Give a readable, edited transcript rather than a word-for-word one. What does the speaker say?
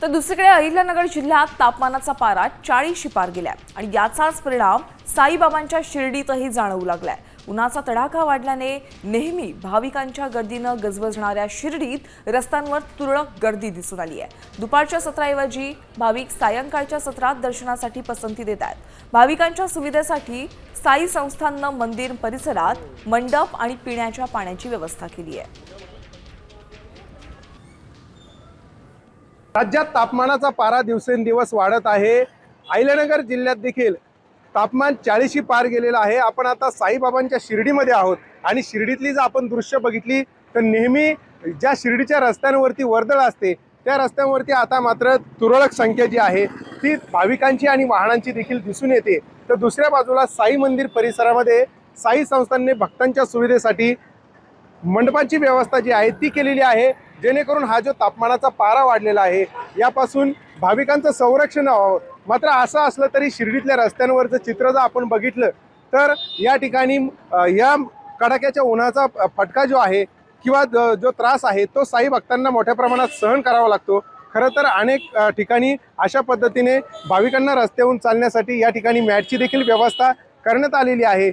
तर दुसरीकडे अहिल्यानगर जिल्ह्यात तापमानाचा पारा 40शी पार गेलाय आणि याचाच परिणाम साईबाबांच्या शिर्डीतही जाणवू लागलाय। उन्हाचा तडाखा वाढल्याने नेहमी भाविकांच्या गर्दीनं गजबजणाऱ्या शिर्डीत रस्त्यांवर तुरळक गर्दी दिसून आली आहे। दुपारच्या सत्राऐवजी भाविक सायंकाळच्या सत्रात दर्शनासाठी पसंती देत आहेत। भाविकांच्या सुविधेसाठी साई संस्थाननं मंदिर परिसरात मंडप आणि पिण्याच्या पाण्याची व्यवस्था केली आहे। राज्यात तापमानाचा पारा दिवसेंदिवस वाढत आहे। अहिल्यानगर जिल्ह्यात देखील तापमान 40शी पार गेलेलं आहे। आपण आता साईबाबांच्या शिर्डीमध्ये आहोत आणि शिर्डीतली जर आपण दृश्य बघितली तर नेहमी ज्या शिर्डीच्या रस्त्यांवरती वर्दळ असते त्या रस्त्यांवरती आता मात्र तुरळक संख्या जी आहे ती भाविकांची आणि वाहनांची देखील दिसून येते। तर दुसऱ्या बाजूला साई मंदिर परिसरामध्ये साई संस्थानने भक्तांच्या सुविधेसाठी मंडपाची व्यवस्था जी आहे ती केलेली आहे, जेणेकरून हा जो तापमानाचा पारा वाढलेला आहे यापासून भाविकांचं संरक्षण व्हावं। मात्र असं असलं तरी शिर्डीतल्या रस्त्यांवरचं चित्र जर आपण बघितलं तर या ठिकाणी या कडाक्याच्या उन्हाचा फटका जो आहे किंवा जो त्रास आहे तो साई भक्तांना मोठ्या प्रमाणात सहन करावा लागतो। खरं तर अनेक ठिकाणी अशा पद्धतीने भाविकांना रस्त्यावरून चालण्यासाठी या ठिकाणी मॅटची देखील व्यवस्था करण्यात आलेली आहे।